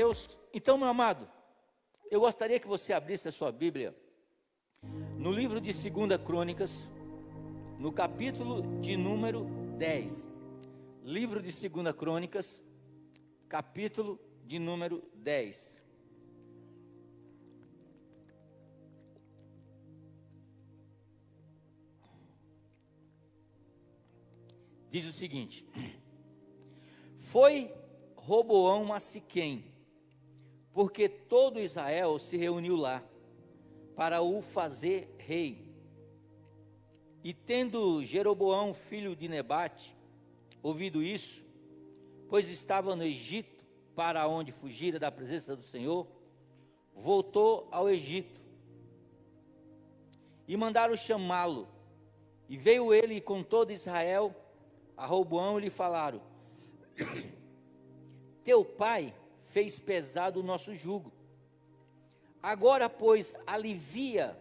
Deus. Então, meu amado, eu gostaria que você abrisse a sua Bíblia no livro de 2 Crônicas, no capítulo de número 10. Livro de 2 Crônicas, capítulo de número 10. Diz o seguinte: foi Roboão a Siquém, porque todo Israel se reuniu lá para o fazer rei. E tendo Jeroboão, filho de Nebate, ouvido isso, pois estava no Egito, para onde fugira da presença do Senhor, voltou ao Egito. E mandaram chamá-lo. E veio ele com todo Israel a Roboão, e lhe falaram: teu pai fez pesado o nosso jugo. Agora, pois, alivia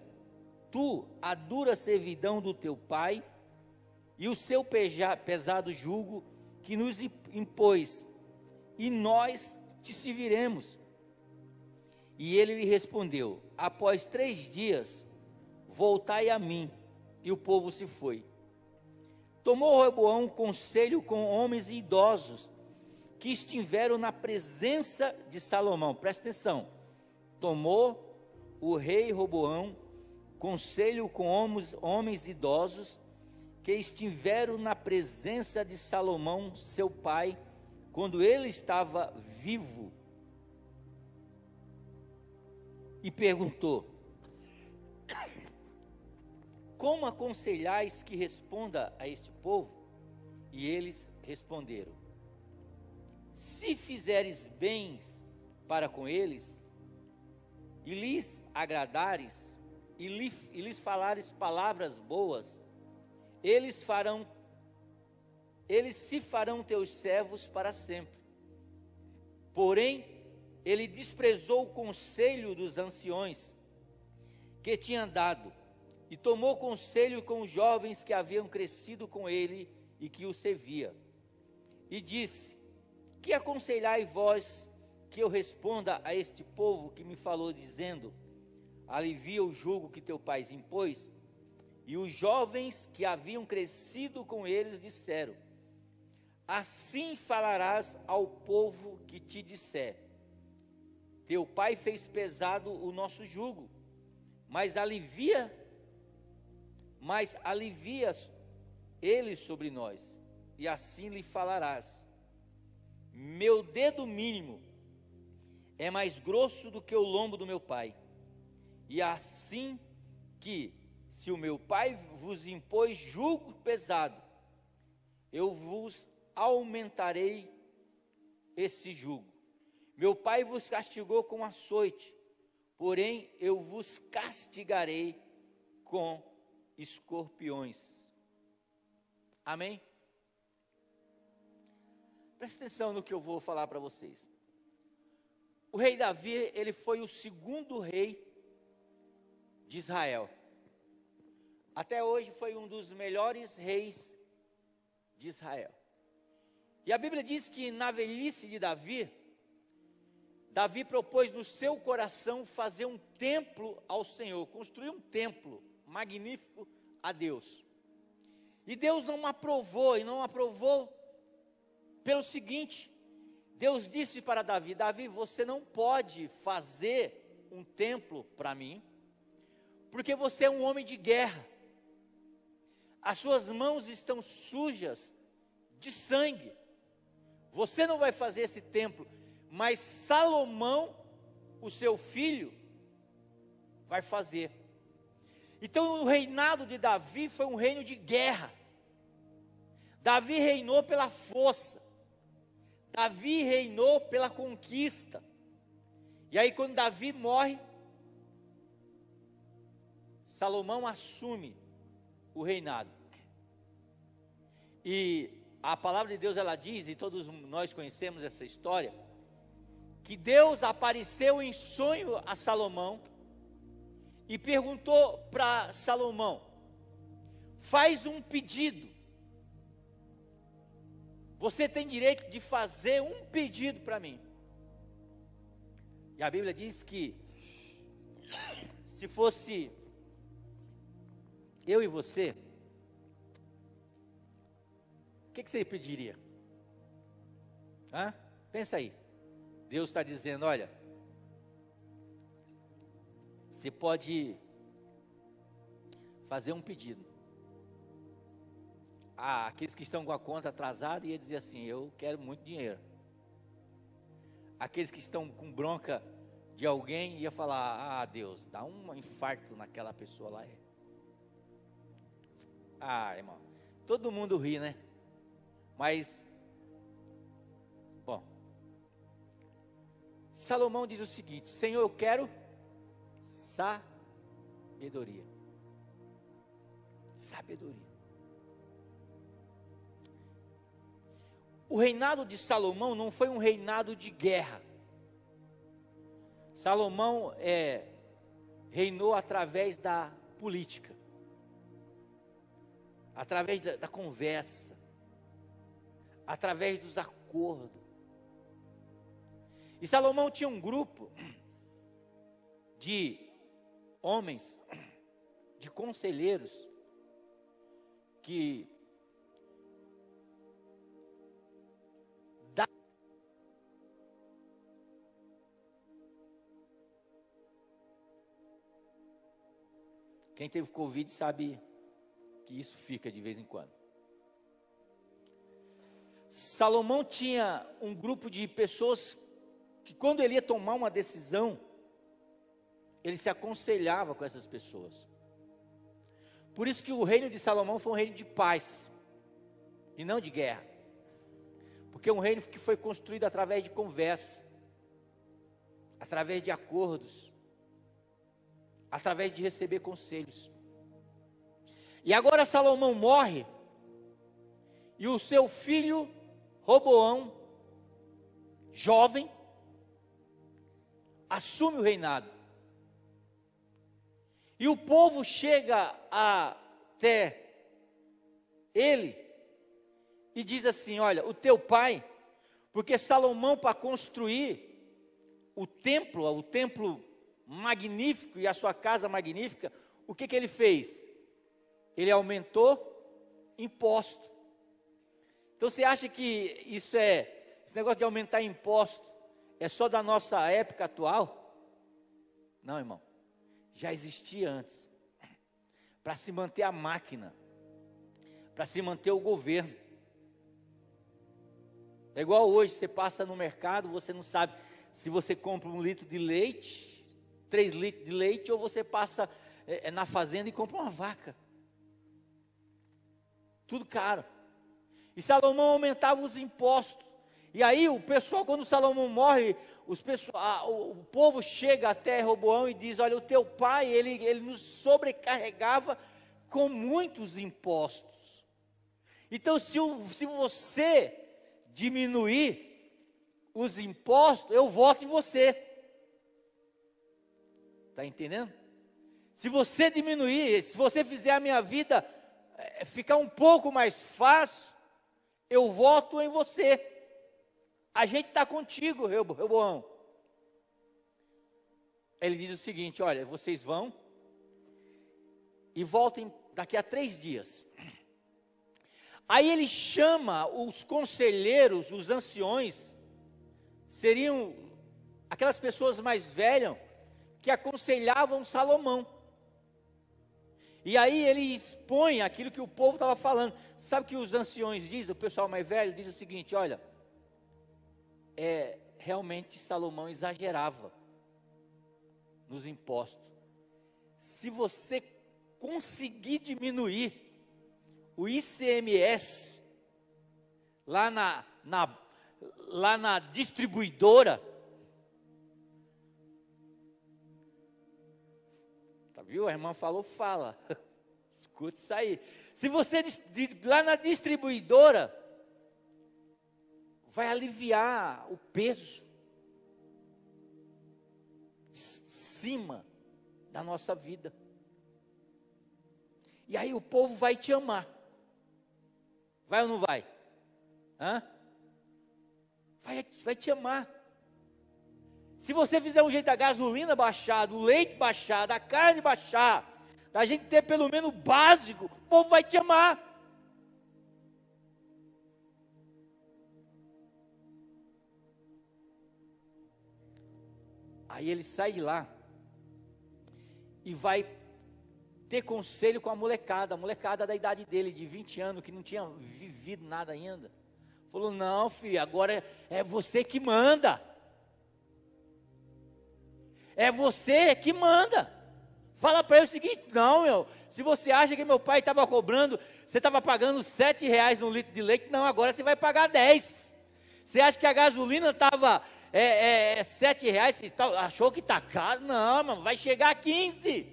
tu a dura servidão do teu pai e o seu pesado jugo que nos impôs, e nós te serviremos. E ele lhe respondeu: após 3 dias, voltai a mim. E o povo se foi. Tomou Roboão conselho com homens idosos que estiveram na presença de Salomão. Presta atenção. Tomou o rei Roboão conselho com homens idosos que estiveram na presença de Salomão, seu pai, quando ele estava vivo. E perguntou: como aconselhais que responda a este povo? E eles responderam: se fizeres bens para com eles, e lhes agradares, e lhes falares palavras boas, eles se farão teus servos para sempre. Porém, ele desprezou o conselho dos anciões que tinha dado, e tomou conselho com os jovens que haviam crescido com ele e que o servia. E disse: que aconselhai vós que eu responda a este povo que me falou, dizendo: alivia o jugo que teu pai impôs? E os jovens que haviam crescido com eles disseram: assim falarás ao povo que te disser: teu pai fez pesado o nosso jugo, mas alivias ele sobre nós. E assim lhe falarás: meu dedo mínimo é mais grosso do que o lombo do meu pai. E assim que, se o meu pai vos impôs jugo pesado, eu vos aumentarei esse jugo. Meu pai vos castigou com açoite, porém eu vos castigarei com escorpiões. Amém? Presta atenção no que eu vou falar para vocês. O rei Davi, ele foi o 2º rei de Israel. Até hoje foi um dos melhores reis de Israel. E a Bíblia diz que na velhice de Davi, Davi propôs no seu coração fazer um templo ao Senhor, construir um templo magnífico a Deus. E Deus não aprovou, e não aprovou pelo seguinte: Deus disse para Davi: Davi, você não pode fazer um templo para mim, porque você é um homem de guerra, as suas mãos estão sujas de sangue, você não vai fazer esse templo, mas Salomão, o seu filho, vai fazer. Então o reinado de Davi foi um reino de guerra. Davi reinou pela força, Davi reinou pela conquista. E aí quando Davi morre, Salomão assume o reinado. E a palavra de Deus, ela diz, e todos nós conhecemos essa história, que Deus apareceu em sonho a Salomão e perguntou para Salomão: faz um pedido. Você tem direito de fazer um pedido para mim. E a Bíblia diz que se fosse eu e você, o que você pediria? Pensa aí. Deus está dizendo, olha, você pode fazer um pedido. Aqueles que estão com a conta atrasada ia dizer assim, eu quero muito dinheiro. Aqueles que estão com bronca de alguém ia falar, Deus, dá um infarto naquela pessoa lá. Irmão, todo mundo ri, né? Mas, bom, Salomão diz o seguinte, Senhor, eu quero sabedoria. Sabedoria. O reinado de Salomão não foi um reinado de guerra. Salomão reinou através da política, através da conversa, através dos acordos. E Salomão tinha um grupo de homens, de conselheiros, que quem teve Covid sabe que isso fica de vez em quando. Salomão tinha um grupo de pessoas que quando ele ia tomar uma decisão, ele se aconselhava com essas pessoas. Por isso que o reino de Salomão foi um reino de paz, e não de guerra. Porque é um reino que foi construído através de conversa, através de acordos, através de receber conselhos. E agora Salomão morre, e o seu filho Roboão, jovem, assume o reinado. E o povo chega até ele e diz assim, olha, o teu pai, porque Salomão para construir o templo magnífico e a sua casa magnífica, o que ele fez? Ele aumentou imposto. Então você acha que esse negócio de aumentar imposto é só da nossa época atual? Não, irmão, já existia antes, para se manter a máquina, para se manter o governo. É igual hoje, você passa no mercado, você não sabe se você compra 1 litro de leite, 3 litros de leite, ou você passa na fazenda e compra uma vaca. Tudo caro. E Salomão aumentava os impostos. E aí o pessoal, quando Salomão morre, o povo chega até Roboão e diz, olha, o teu pai, ele nos sobrecarregava com muitos impostos. Então se você diminuir os impostos, eu voto em você. Está entendendo? Se você diminuir, se você fizer a minha vida ficar um pouco mais fácil, eu voto em você. A gente está contigo, Roboão. Ele diz o seguinte, olha, vocês vão e voltem daqui a 3 dias. Aí ele chama os conselheiros, os anciões, seriam aquelas pessoas mais velhas que aconselhavam Salomão. E aí ele expõe aquilo que o povo estava falando. Sabe o que os anciões dizem, o pessoal mais velho diz o seguinte, olha, realmente Salomão exagerava nos impostos. Se você conseguir diminuir o ICMS lá na distribuidora, viu? A irmã falou, fala. Escute isso aí. Se você lá na distribuidora, vai aliviar o peso de cima da nossa vida. E aí o povo vai te amar. Vai ou não vai? Vai te amar. Se você fizer um jeito da gasolina baixar, do leite baixar, da carne baixar, da gente ter pelo menos o básico, o povo vai te amar. Aí ele sai de lá e vai ter conselho com a molecada da idade dele, de 20 anos, que não tinha vivido nada ainda. Falou: não, filho, agora é você que manda. É você que manda. Fala para ele o seguinte: não, se você acha que meu pai estava cobrando, você estava pagando R$7 no litro de leite, não, agora você vai pagar 10. Você acha que a gasolina estava R$7, você achou que está caro? Não, mano, vai chegar a 15.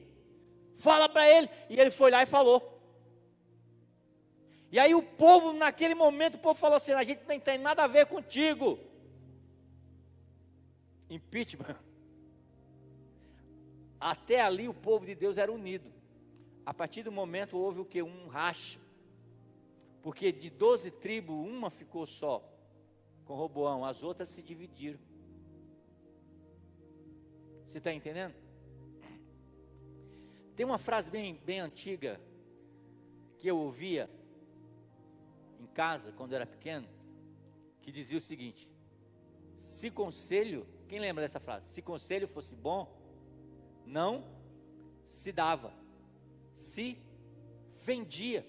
Fala para ele. E ele foi lá e falou. E aí o povo, naquele momento, o povo falou assim: a gente não tem nada a ver contigo. Impeachment. Até ali o povo de Deus era unido. A partir do momento houve o que? Um racha. Porque de 12 tribos, uma ficou só com Roboão, as outras se dividiram. Você está entendendo? Tem uma frase bem antiga que eu ouvia em casa quando eu era pequeno, que dizia o seguinte: se conselho, quem lembra dessa frase? Se conselho fosse bom, não se dava, se vendia.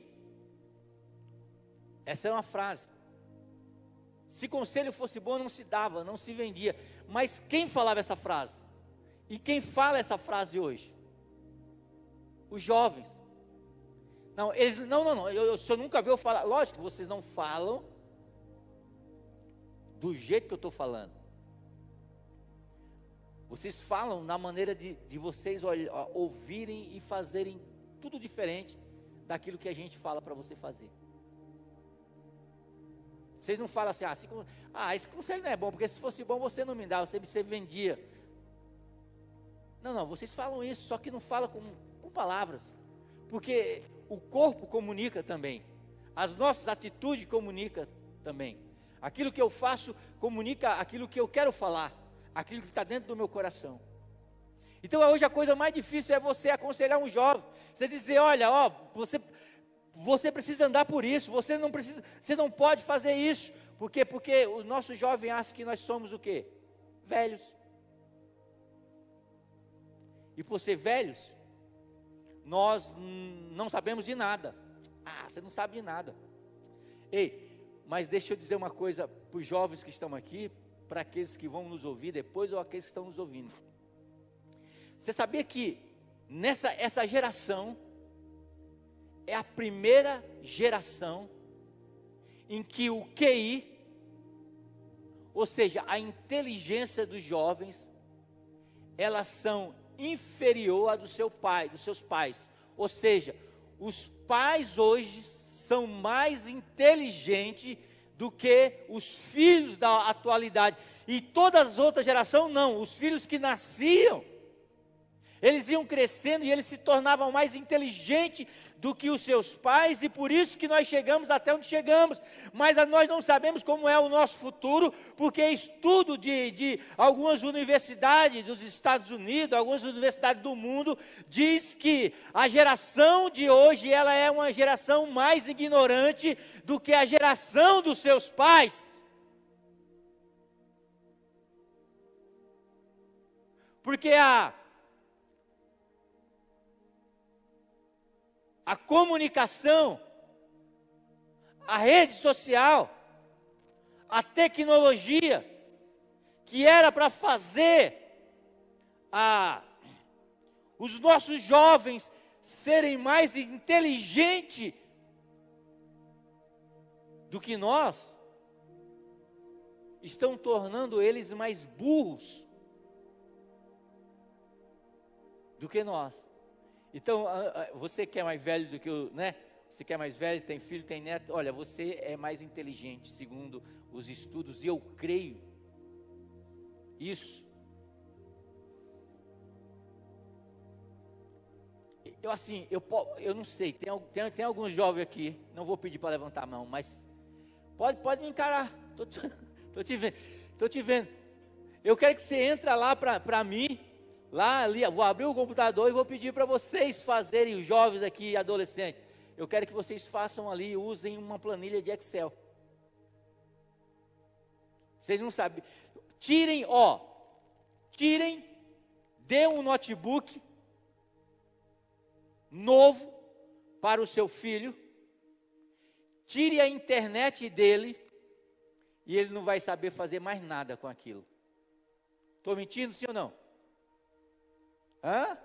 Essa é uma frase. Se conselho fosse bom, não se dava, não se vendia. Mas quem falava essa frase? E quem fala essa frase hoje? Os jovens. Não, eles não. O senhor nunca viu falar. Lógico que vocês não falam do jeito que eu estou falando. Vocês falam na maneira de vocês ouvirem e fazerem tudo diferente daquilo que a gente fala para você fazer. Vocês não falam assim: esse conselho não é bom, porque se fosse bom você não me dava, você vendia. Não, vocês falam isso, só que não falam com palavras, porque o corpo comunica também, as nossas atitudes comunicam também, aquilo que eu faço comunica aquilo que eu quero falar, aquilo que está dentro do meu coração. Então hoje a coisa mais difícil é você aconselhar um jovem, você dizer: olha, você precisa andar por isso, você não pode fazer isso, porque o nosso jovem acha que nós somos o quê? Velhos. E por ser velhos, nós não sabemos de nada. Você não sabe de nada. Ei, mas deixa eu dizer uma coisa para os jovens que estão aqui, para aqueles que vão nos ouvir depois ou aqueles que estão nos ouvindo. Você sabia que essa geração é a primeira geração em que o QI, ou seja, a inteligência dos jovens, elas são inferior à dos seus pais. Ou seja, os pais hoje são mais inteligentes do que os filhos da atualidade. E todas as outras gerações não, os filhos que nasciam, eles iam crescendo e eles se tornavam mais inteligentes do que os seus pais, e por isso que nós chegamos até onde chegamos. Mas nós não sabemos como é o nosso futuro, porque estudo de algumas universidades dos Estados Unidos, algumas universidades do mundo, diz que a geração de hoje, ela é uma geração mais ignorante do que a geração dos seus pais. Porque a comunicação, a rede social, a tecnologia, que era para fazer os nossos jovens serem mais inteligentes do que nós, estão tornando eles mais burros do que nós. Então, você que é mais velho do que eu, né? Você que é mais velho, tem filho, tem neto, olha, você é mais inteligente, segundo os estudos, e eu creio isso. Eu não sei, tem alguns jovens aqui, não vou pedir para levantar a mão, mas pode me encarar, estou te vendo. Eu quero que você entre lá para mim, lá ali, vou abrir o computador e vou pedir para vocês fazerem, os jovens aqui, adolescentes. Eu quero que vocês façam ali, usem uma planilha de Excel. Vocês não sabem. Tirem, dê um notebook novo para o seu filho, tire a internet dele, e ele não vai saber fazer mais nada com aquilo. Estou mentindo, sim ou não? Hã?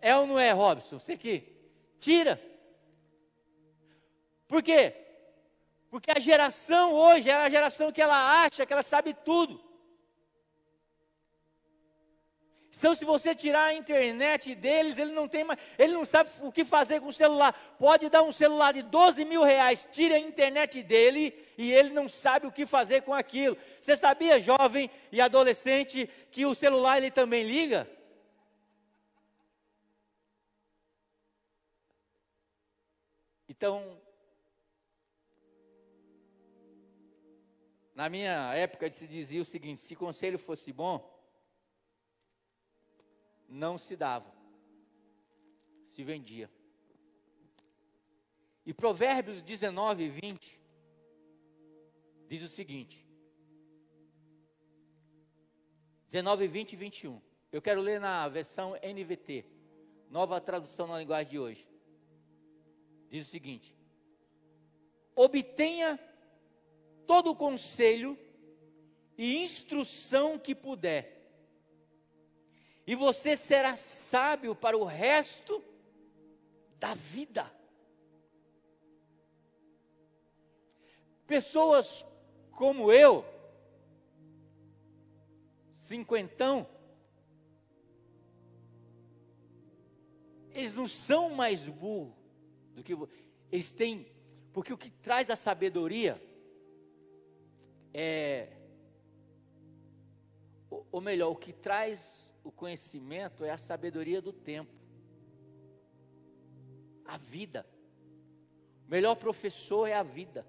É ou não é, Robson? Você que tira. Por quê? Porque a geração hoje é a geração que ela acha que ela sabe tudo. Então, se você tirar a internet deles, ele não sabe o que fazer com o celular. Pode dar um celular de 12 mil reais, tire a internet dele e ele não sabe o que fazer com aquilo. Você sabia, jovem e adolescente, que o celular ele também liga? Então, na minha época se dizia o seguinte: se conselho fosse bom, não se dava, se vendia. E Provérbios 19, 20 diz o seguinte: 19, 20 e 21. Eu quero ler na versão NVT, nova tradução na linguagem de hoje. Diz o seguinte: obtenha todo o conselho e instrução que puder, e você será sábio para o resto da vida. Pessoas como eu, cinquentão, eles não são mais burros do que eles têm, porque o que traz a sabedoria ou melhor, o que traz o conhecimento é a sabedoria do tempo, a vida. O melhor professor é a vida.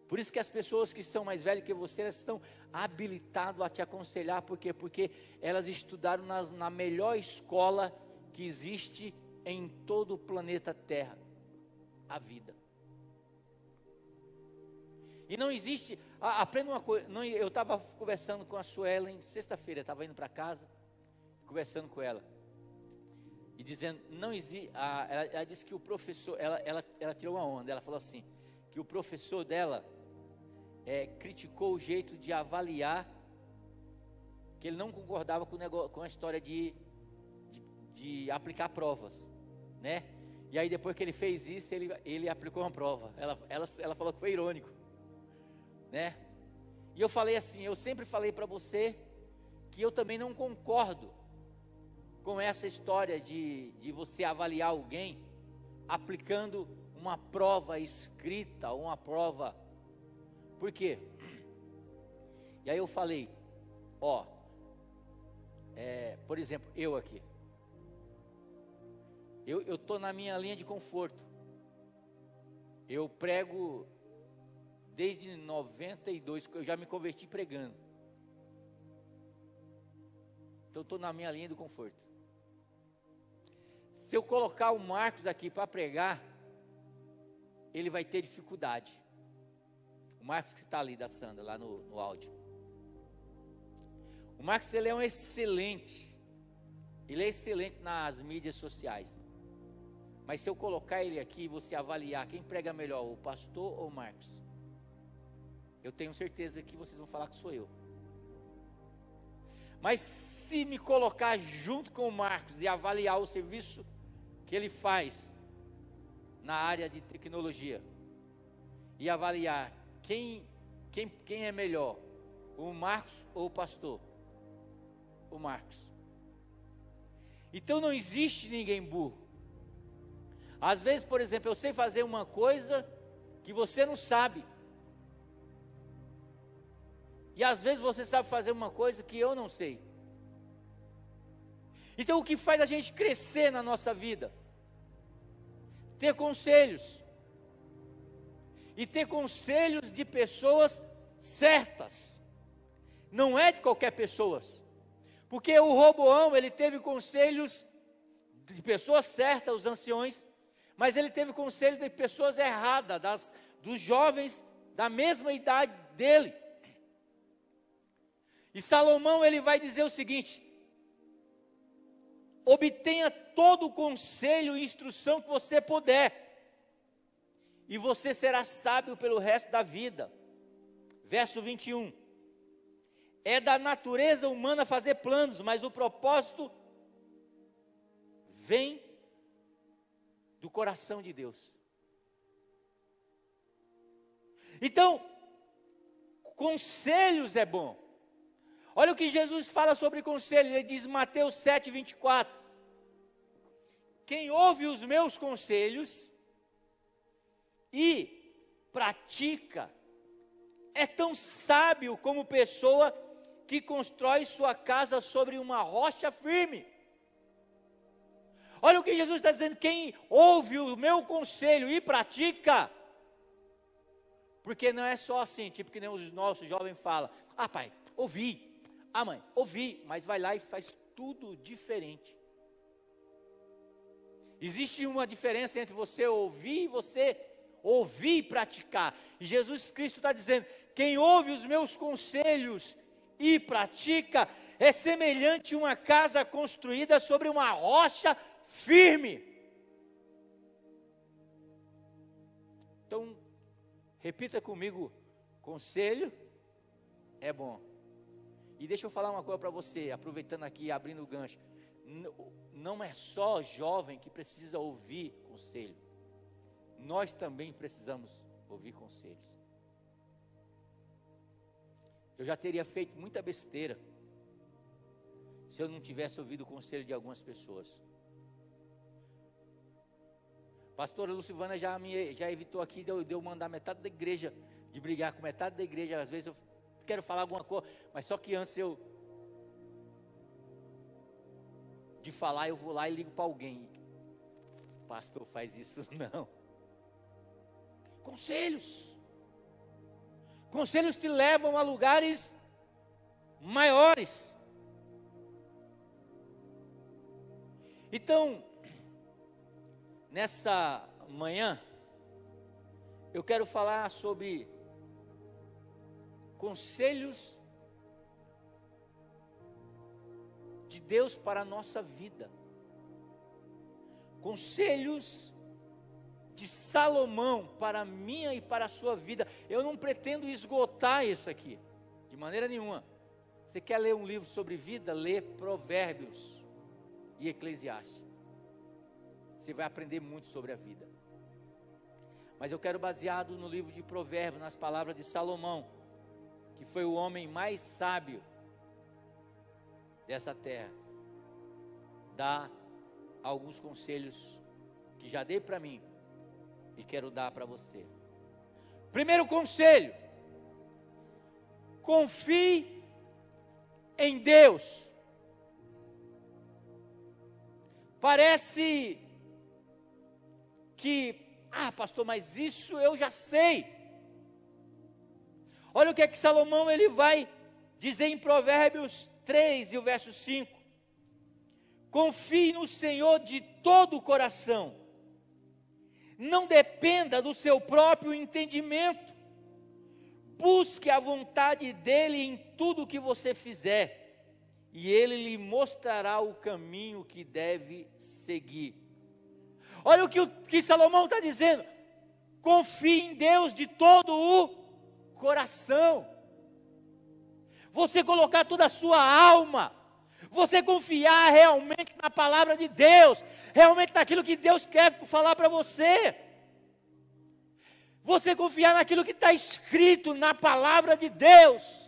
Por isso que as pessoas que são mais velhas que você, elas estão habilitadas a te aconselhar. Por quê? Porque elas estudaram na melhor escola que existe em todo o planeta Terra, a vida. E não existe, aprenda uma coisa, eu estava conversando com a Suelen, sexta-feira, estava indo para casa, conversando com ela, e dizendo, não existe, ela disse que o professor, ela tirou uma onda, ela falou assim, que o professor dela criticou o jeito de avaliar, que ele não concordava com a história de aplicar provas, né? E aí depois que ele fez isso, ele aplicou uma prova, ela falou que foi irônico, né? E eu falei assim, eu sempre falei para você que eu também não concordo com essa história de você avaliar alguém aplicando uma prova escrita, uma prova. Por quê? E aí eu falei, por exemplo, eu aqui, eu estou na minha linha de conforto, eu prego desde 92, eu já me converti pregando. Então eu estou na minha linha do conforto. Se eu colocar o Marcos aqui para pregar, ele vai ter dificuldade. O Marcos que está ali da Sandra, lá no áudio. O Marcos, ele é excelente nas mídias sociais. Mas se eu colocar ele aqui e você avaliar quem prega melhor, o pastor ou o Marcos, eu tenho certeza que vocês vão falar que sou eu. Mas se me colocar junto com o Marcos e avaliar o serviço que ele faz na área de tecnologia, e avaliar quem é melhor, o Marcos ou o pastor? O Marcos. Então não existe ninguém burro. Às vezes, por exemplo, eu sei fazer uma coisa que você não sabe. E às vezes você sabe fazer uma coisa que eu não sei. Então o que faz a gente crescer na nossa vida? Ter conselhos. e ter conselhos de pessoas certas. Não é de qualquer pessoa. Porque o Roboão, ele teve conselhos de pessoas certas, os anciões, mas ele teve conselho de pessoas erradas, dos jovens da mesma idade dele. E Salomão, ele vai dizer o seguinte: obtenha todo o conselho e instrução que você puder, e você será sábio pelo resto da vida. Verso 21. É da natureza humana fazer planos, mas o propósito vem do coração de Deus. Então, conselhos é bom. Olha o que Jesus fala sobre conselhos. Ele diz, Mateus 7, 24. Quem ouve os meus conselhos e pratica, é tão sábio como pessoa que constrói sua casa sobre uma rocha firme. Olha o que Jesus está dizendo, quem ouve o meu conselho e pratica, porque não é só assim, tipo que nem os nossos jovens falam, pai, ouvi, mãe, ouvi, mas vai lá e faz tudo diferente. Existe uma diferença entre você ouvir e praticar, e Jesus Cristo está dizendo, quem ouve os meus conselhos e pratica, é semelhante a uma casa construída sobre uma rocha firme. Então, repita comigo, conselho é bom. E deixa eu falar uma coisa para você, aproveitando aqui, abrindo o gancho. Não é só jovem que precisa ouvir conselho. Nós também precisamos ouvir conselhos. Eu já teria feito muita besteira se eu não tivesse ouvido o conselho de algumas pessoas. Pastora Lucivana já evitou aqui de eu mandar metade da igreja, de brigar com metade da igreja. Às vezes eu quero falar alguma coisa, mas só que antes de falar, eu vou lá e ligo para alguém. Pastor, faz isso não. Conselhos. Conselhos te levam a lugares maiores. Então, nessa manhã, eu quero falar sobre conselhos de Deus para a nossa vida. Conselhos de Salomão para a minha e para a sua vida. Eu não pretendo esgotar isso aqui, de maneira nenhuma. Você quer ler um livro sobre vida? Lê Provérbios e Eclesiastes. Você vai aprender muito sobre a vida. Mas eu quero, baseado no livro de Provérbios, nas palavras de Salomão, que foi o homem mais sábio dessa terra, dar alguns conselhos que já dei para mim e quero dar para você. Primeiro conselho: confie em Deus. Parece que, pastor, mas isso eu já sei. Olha o que é que Salomão ele vai dizer em Provérbios 3 e o verso 5. Confie no Senhor de todo o coração. Não dependa do seu próprio entendimento. Busque a vontade dEle em tudo o que você fizer, e Ele lhe mostrará o caminho que deve seguir. Olha o que Salomão está dizendo. Confie em Deus de todo o coração. Você colocar toda a sua alma, você confiar realmente na palavra de Deus, realmente naquilo que Deus quer falar para você. Você confiar naquilo que está escrito na palavra de Deus.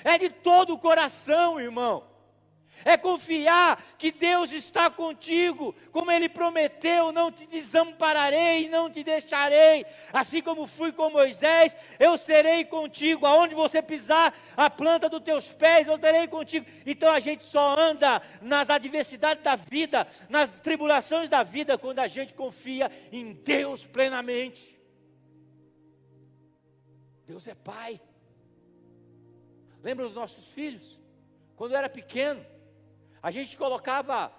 É de todo o coração, irmão. É confiar que Deus está contigo, como Ele prometeu, não te desampararei e não te deixarei. Assim como fui com Moisés, eu serei contigo. Aonde você pisar a planta dos teus pés, eu terei contigo. Então a gente só anda nas adversidades da vida, nas tribulações da vida, quando a gente confia em Deus plenamente. Deus é pai. Lembra os nossos filhos? Quando eu era pequeno, a gente colocava,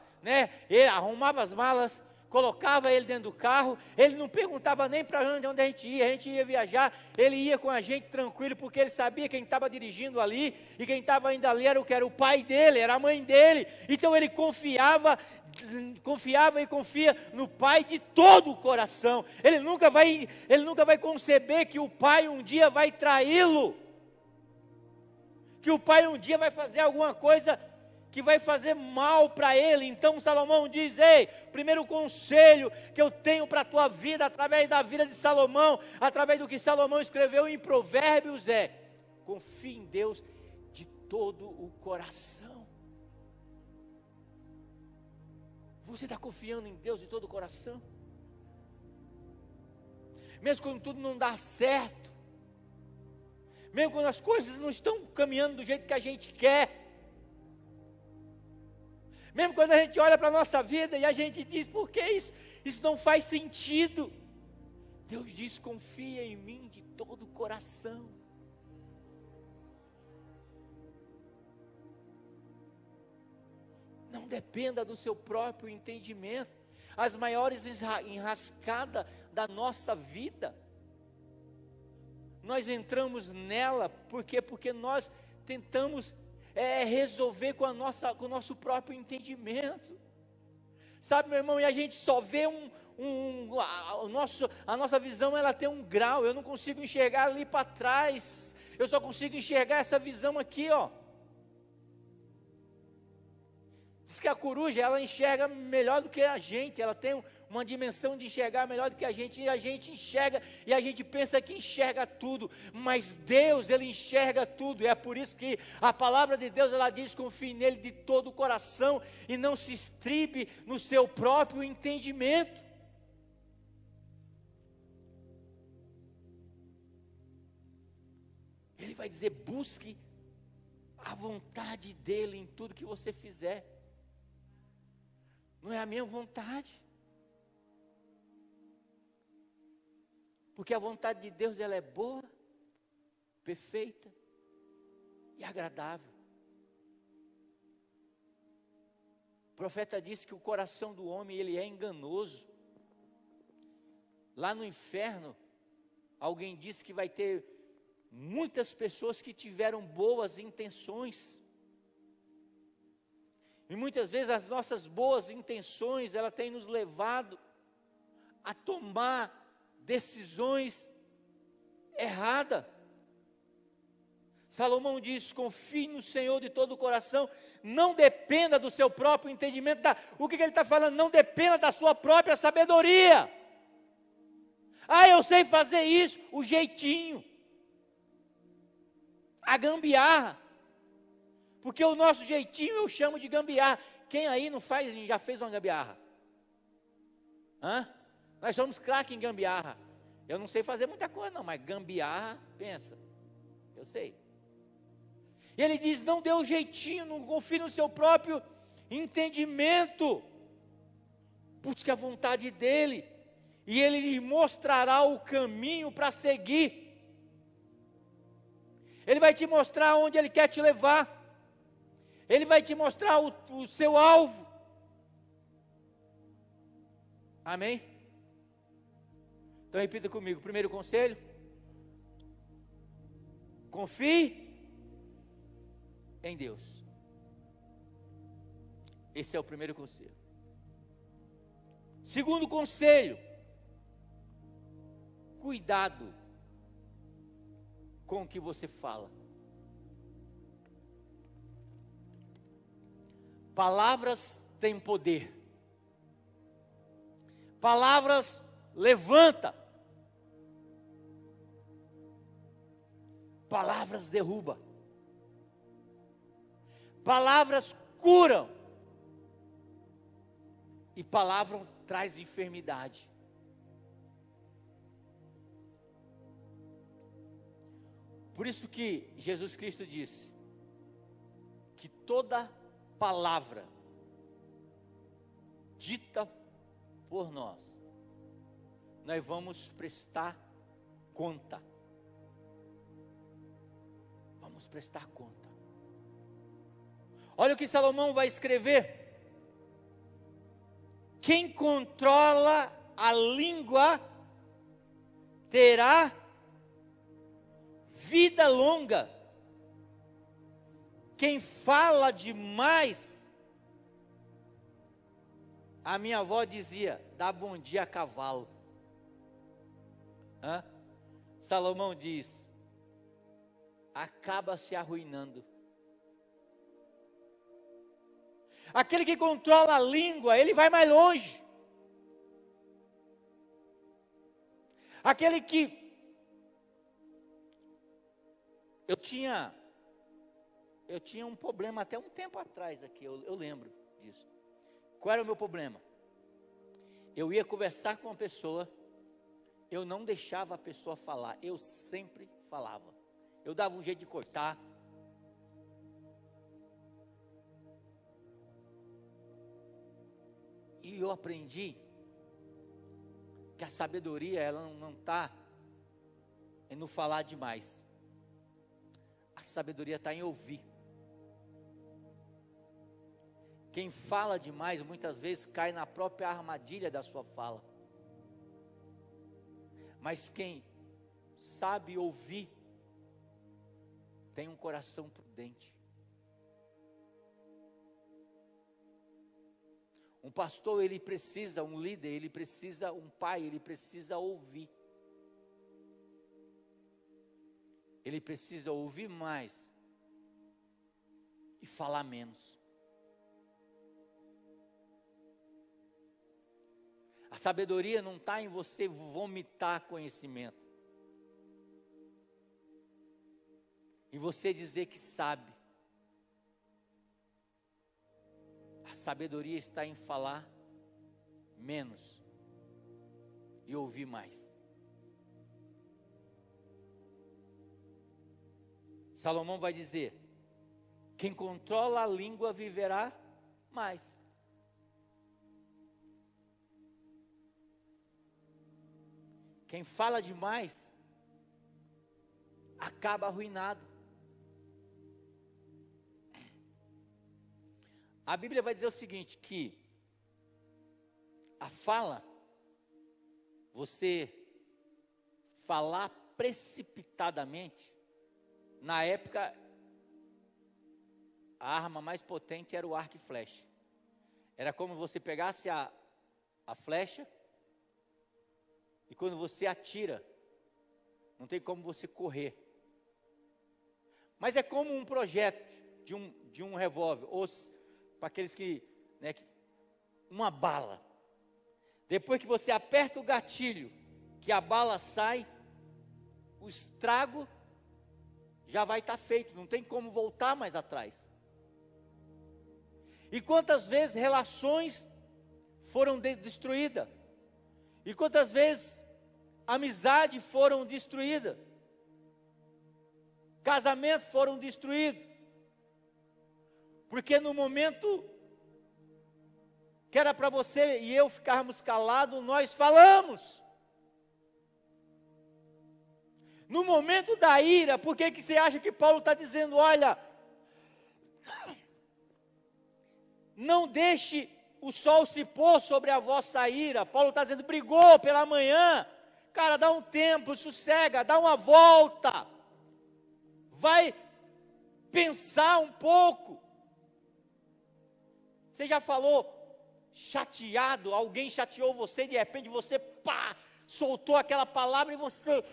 ele arrumava as malas, colocava ele dentro do carro, ele não perguntava nem para onde a gente ia viajar, ele ia com a gente tranquilo, porque ele sabia quem estava dirigindo ali, e quem estava indo ali era o pai dele, era a mãe dele, então ele confiava e confia no pai de todo o coração. Ele nunca vai conceber que o pai um dia vai traí-lo, que o pai um dia vai fazer alguma coisa que vai fazer mal para ele. Então Salomão diz: ei, primeiro conselho que eu tenho para a tua vida, através da vida de Salomão, através do que Salomão escreveu em Provérbios, confie em Deus de todo o coração. Você está confiando em Deus de todo o coração? Mesmo quando tudo não dá certo, mesmo quando as coisas não estão caminhando do jeito que a gente quer, mesmo quando a gente olha para a nossa vida e a gente diz: por que isso não faz sentido? Deus diz: confia em mim de todo o coração. Não dependa do seu próprio entendimento. As maiores enrascadas da nossa vida, nós entramos nela, porque nós tentamos resolver com o nosso próprio entendimento. Sabe, meu irmão, e a gente só vê a nossa visão, ela tem um grau. Eu não consigo enxergar ali para trás, eu só consigo enxergar essa visão aqui, ó. Diz que a coruja, ela enxerga melhor do que a gente, ela tem uma dimensão de enxergar melhor do que a gente, e a gente enxerga, e a gente pensa que enxerga tudo, mas Deus, Ele enxerga tudo, e é por isso que a palavra de Deus, ela diz: confie nele de todo o coração, e não se estribe no seu próprio entendimento. Ele vai dizer: busque a vontade dEle em tudo que você fizer, não é a minha vontade. Porque a vontade de Deus, ela é boa, perfeita e agradável. O profeta disse que o coração do homem, ele é enganoso. Lá no inferno, alguém disse que vai ter muitas pessoas que tiveram boas intenções. E muitas vezes as nossas boas intenções, ela tem nos levado a tomar decisões erradas. Salomão diz: confie no Senhor de todo o coração, não dependa do seu próprio entendimento. O que ele está falando? Não dependa da sua própria sabedoria. Eu sei fazer isso, o jeitinho, a gambiarra, porque o nosso jeitinho eu chamo de gambiarra. Quem aí não faz, já fez uma gambiarra? Nós somos craque em gambiarra. Eu não sei fazer muita coisa não, mas gambiarra, pensa, eu sei. E ele diz: não dê o jeitinho, não confie no seu próprio entendimento, busque a vontade dEle, e Ele lhe mostrará o caminho para seguir. Ele vai te mostrar onde Ele quer te levar, Ele vai te mostrar o seu alvo. Amém? Então repita comigo: primeiro conselho, confie em Deus. Esse é o primeiro conselho. Segundo conselho, cuidado com o que você fala. Palavras têm poder. Palavras levanta. Palavras derruba. Palavras curam. E palavra traz enfermidade. Por isso que Jesus Cristo disse que toda palavra dita por nós, nós vamos prestar conta. Vamos prestar conta. Olha o que Salomão vai escrever: quem controla a língua terá vida longa. Quem fala demais, a minha avó dizia, dá bom dia a cavalo. Salomão diz, acaba se arruinando. Aquele que controla a língua, ele vai mais longe. Aquele que... Eu tinha um problema até um tempo atrás aqui, eu lembro disso. Qual era o meu problema? Eu ia conversar com uma pessoa, eu não deixava a pessoa falar, eu sempre falava. Eu dava um jeito de cortar. E eu aprendi que a sabedoria, ela não está em não falar demais. A sabedoria está em ouvir. Quem fala demais, muitas vezes, cai na própria armadilha da sua fala. Mas quem sabe ouvir, tem um coração prudente. Um pastor, ele precisa, um líder, ele precisa, um pai, ele precisa ouvir. Ele precisa ouvir mais e falar menos. A sabedoria não está em você vomitar conhecimento, em você dizer que sabe. A sabedoria está em falar menos e ouvir mais. Salomão vai dizer, quem controla a língua viverá mais. Quem fala demais, acaba arruinado. A Bíblia vai dizer o seguinte, que a fala, você falar precipitadamente, na época, a arma mais potente era o arco e flecha. Era como você pegasse a flecha, e quando você atira, não tem como você correr. Mas é como um projeto de um revólver, ou para aqueles que, uma bala. Depois que você aperta o gatilho, que a bala sai, o estrago já vai estar feito, não tem como voltar mais atrás. E quantas vezes relações foram destruídas? E quantas vezes amizade foram destruídas? Casamentos foram destruídos? Porque no momento que era para você e eu ficarmos calados, nós falamos. No momento da ira, por que você acha que Paulo está dizendo, olha, não deixe o sol se pôr sobre a vossa ira? Paulo está dizendo, brigou pela manhã, cara, dá um tempo, sossega, dá uma volta, vai pensar um pouco. Você já falou chateado, alguém chateou você, de repente você, soltou aquela palavra e você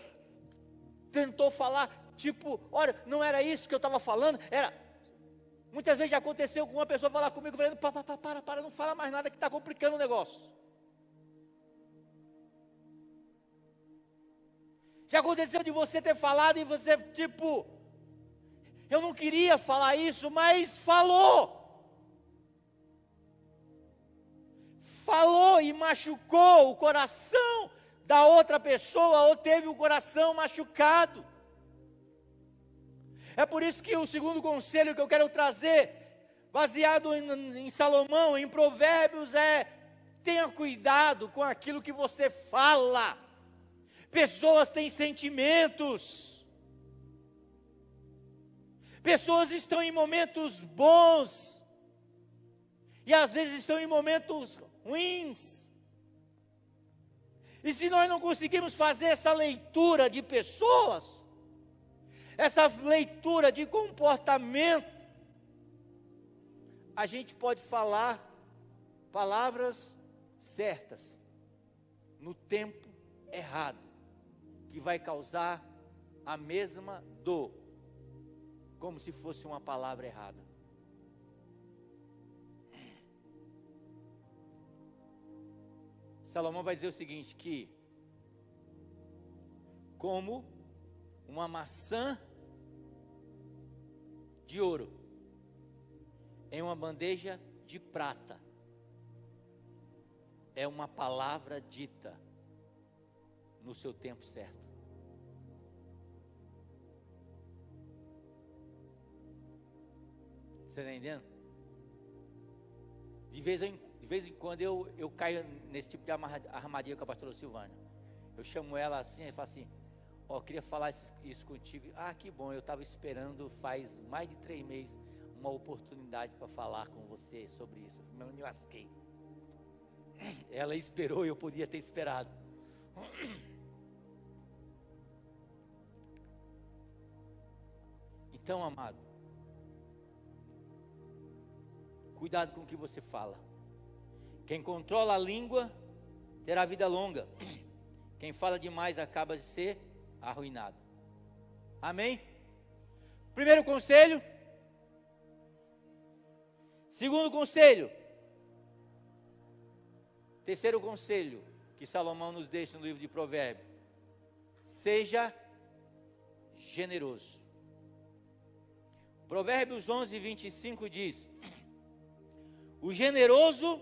tentou falar, tipo, olha, não era isso que eu estava falando, era... Muitas vezes já aconteceu com uma pessoa falar comigo, falando, para, não fala mais nada que está complicando o negócio. Já aconteceu de você ter falado e você, tipo, eu não queria falar isso, mas falou. Falou e machucou o coração da outra pessoa, ou teve o coração machucado. É por isso que o segundo conselho que eu quero trazer, baseado em Salomão, em Provérbios, é: tenha cuidado com aquilo que você fala. Pessoas têm sentimentos. Pessoas estão em momentos bons, e às vezes estão em momentos ruins. E se nós não conseguimos fazer essa leitura de pessoas, essa leitura de comportamento, a gente pode falar palavras certas, no tempo errado, que vai causar a mesma dor, como se fosse uma palavra errada. Salomão vai dizer o seguinte, que como uma maçã de ouro em uma bandeja de prata é uma palavra dita no seu tempo certo. Você está entendendo? De vez em quando eu caio nesse tipo de armadilha com a pastora Silvânia. Eu chamo ela assim e falo assim, ó, eu queria falar isso contigo. Ah, que bom, eu estava esperando faz mais de 3 meses uma oportunidade para falar com você sobre isso. Eu me lasquei. Ela esperou e eu podia ter esperado. Então, amado, cuidado com o que você fala. Quem controla a língua terá vida longa. Quem fala demais acaba de ser arruinado. Amém? Primeiro conselho. Segundo conselho. Terceiro conselho que Salomão nos deixa no livro de Provérbios: seja generoso. Provérbios 11, 25 diz: o generoso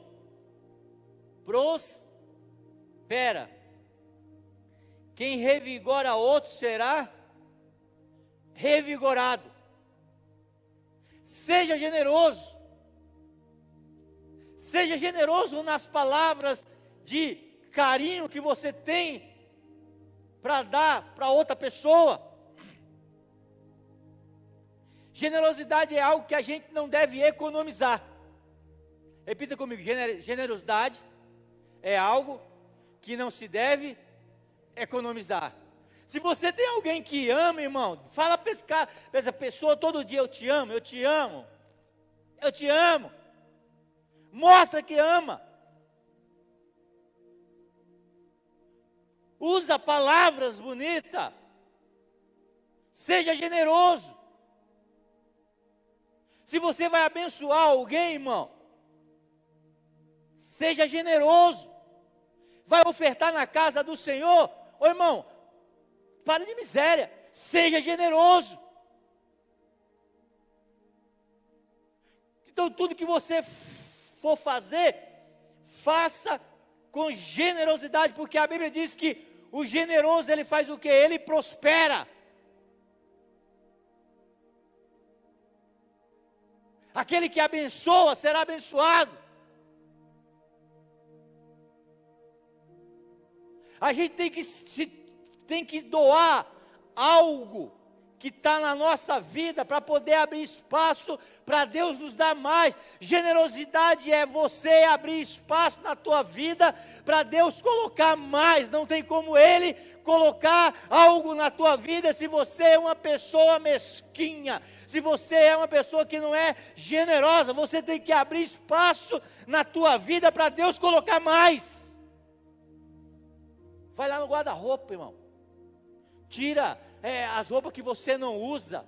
prospera, quem revigora outro será revigorado. Seja generoso. Seja generoso nas palavras de carinho que você tem para dar para outra pessoa. Generosidade é algo que a gente não deve economizar. Repita comigo: generosidade é algo que não se deve economizar. Se você tem alguém que ama, irmão, fala para essa pessoa todo dia: eu te amo, eu te amo, eu te amo. Mostra que ama. Usa palavras bonitas. Seja generoso. Se você vai abençoar alguém, irmão, seja generoso. Vai ofertar na casa do Senhor, ô irmão, para de miséria. Seja generoso. Então tudo que você for fazer, faça com generosidade, porque a Bíblia diz que o generoso, ele faz o quê? Ele prospera. Aquele que abençoa será abençoado. A gente tem que doar algo que está na nossa vida para poder abrir espaço para Deus nos dar mais. Generosidade é você abrir espaço na tua vida para Deus colocar mais. Não tem como Ele colocar algo na tua vida se você é uma pessoa mesquinha, se você é uma pessoa que não é generosa. Você tem que abrir espaço na tua vida para Deus colocar mais. Vai lá no guarda-roupa, irmão. Tira as roupas que você não usa.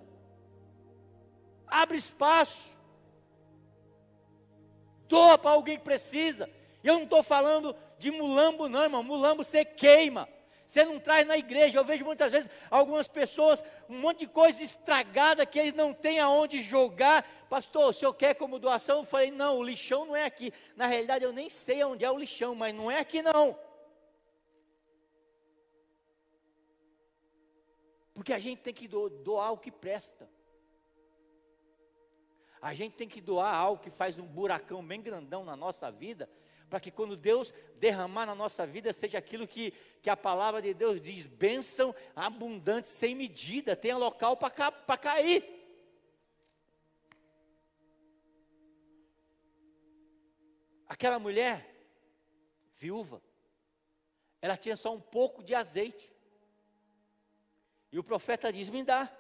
Abre espaço. Doa para alguém que precisa. E eu não estou falando de mulambo não, irmão. Mulambo você queima. Você não traz na igreja. Eu vejo muitas vezes algumas pessoas, um monte de coisa estragada que eles não têm aonde jogar. Pastor, o senhor quer como doação? Eu falei, não, o lixão não é aqui. Na realidade eu nem sei onde é o lixão, mas não é aqui não. Porque a gente tem que doar o que presta. A gente tem que doar algo que faz um buracão bem grandão na nossa vida, para que quando Deus derramar na nossa vida, seja aquilo que a palavra de Deus diz: bênção abundante, sem medida, tenha local para cair. Aquela mulher, viúva, ela tinha só um pouco de azeite. E o profeta diz, me dá.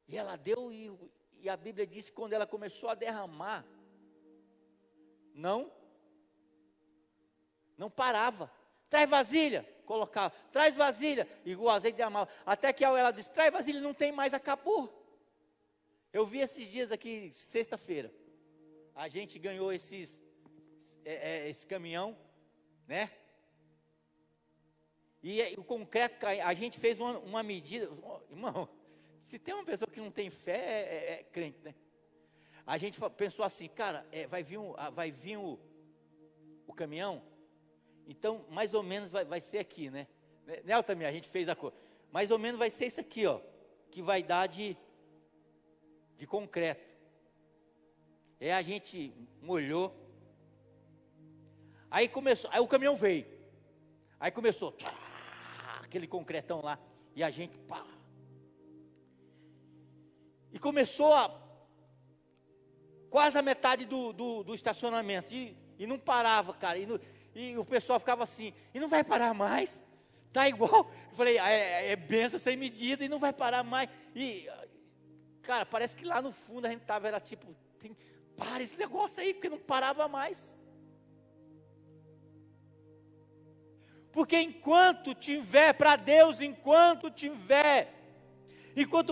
E ela deu, e a Bíblia diz que quando ela começou a derramar, não parava. Traz vasilha, colocava. Traz vasilha, e o azeite derramava. Até que ela disse, traz vasilha, não tem mais, acabou. Eu vi esses dias aqui, sexta-feira, a gente ganhou esse caminhão, né? E o concreto, a gente fez uma medida, irmão, se tem uma pessoa que não tem fé, é crente, né? A gente pensou assim, cara, vai vir o caminhão, então mais ou menos vai ser aqui, né? Também a gente fez a cor, mais ou menos vai ser isso aqui, ó, que vai dar de concreto. A gente molhou, aí o caminhão veio, aí começou, aquele concretão lá, e a gente, pá, e começou quase a metade do estacionamento, e não parava, cara, e o pessoal ficava assim, e não vai parar mais, tá igual, eu falei, é benção sem medida, e não vai parar mais, e, cara, parece que lá no fundo a gente era tipo, para esse negócio aí, porque não parava mais, porque enquanto tiver para Deus, enquanto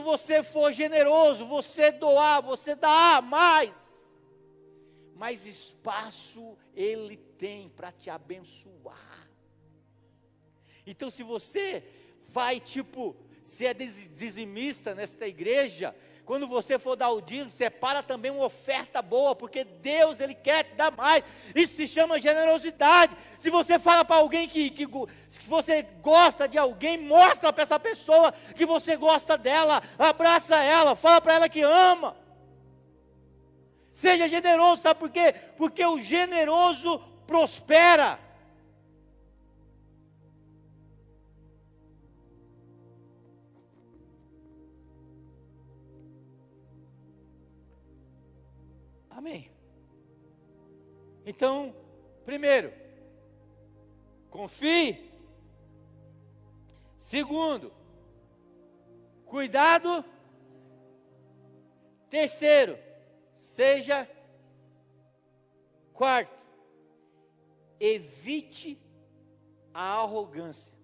você for generoso, você doar, você dá mais espaço Ele tem para te abençoar. Então se você vai se é dizimista nesta igreja, quando você for dar o dízimo, separa também uma oferta boa, porque Deus, Ele quer te dar mais. Isso se chama generosidade. Se você fala para alguém que você gosta de alguém, mostra para essa pessoa que você gosta dela, abraça ela, fala para ela que ama. Seja generoso, sabe por quê? Porque o generoso prospera. Amém. Então, primeiro, confie. Segundo, cuidado. Terceiro, seja. Quarto, evite a arrogância.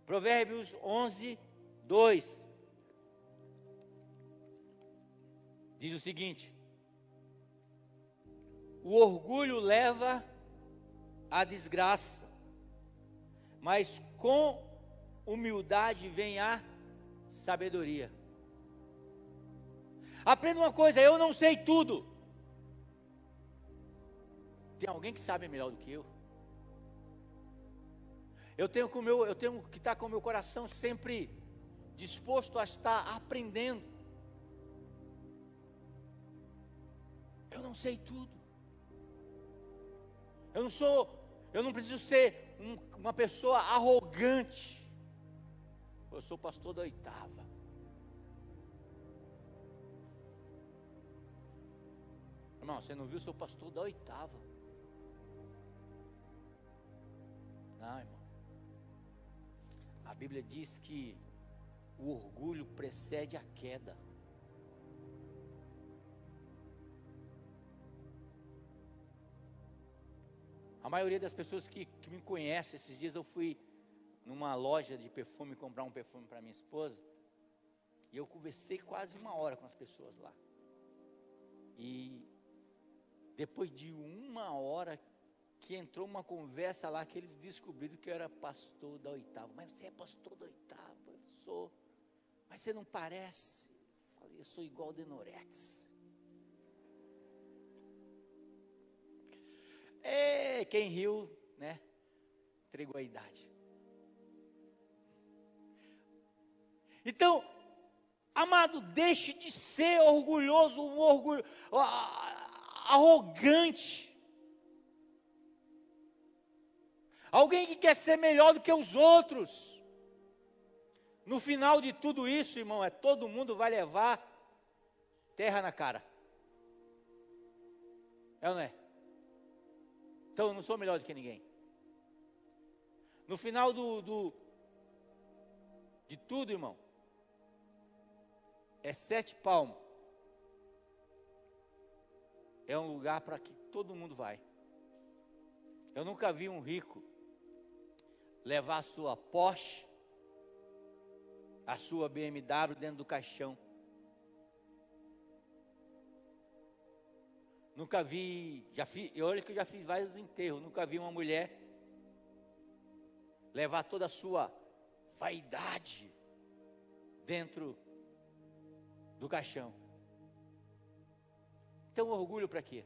Provérbios 11, 2. Diz o seguinte: o orgulho leva à desgraça, mas com humildade vem a sabedoria. Aprenda uma coisa, eu não sei tudo. Tem alguém que sabe melhor do que eu? Eu tenho que estar com o meu coração sempre disposto a estar aprendendo. Eu não sei tudo. Eu não preciso ser uma pessoa arrogante. Eu sou pastor da 8ª. Irmão, você não viu o seu pastor da 8ª? Não, irmão. A Bíblia diz que o orgulho precede a queda. A maioria das pessoas que me conhecem, esses dias eu fui numa loja de perfume comprar um perfume para minha esposa, e eu conversei quase 1 hora com as pessoas lá. E depois de 1 hora que entrou uma conversa lá, que eles descobriram que eu era pastor da 8ª. Mas você é pastor da 8ª? Eu sou. Mas você não parece? Eu falei, eu sou igual o Denorex. Quem riu, né, entregou a idade. Então, amado, deixe de ser orgulhoso, arrogante. Alguém que quer ser melhor do que os outros. No final de tudo isso, irmão, todo mundo vai levar terra na cara. É ou não é? Então eu não sou melhor do que ninguém. No final de tudo, irmão, é 7 palmos. É um lugar para que todo mundo vai. Eu nunca vi um rico levar a sua Porsche, a sua BMW dentro do caixão. Nunca vi, olha que eu já fiz vários enterros, nunca vi uma mulher levar toda a sua vaidade dentro do caixão. Então orgulho para quê?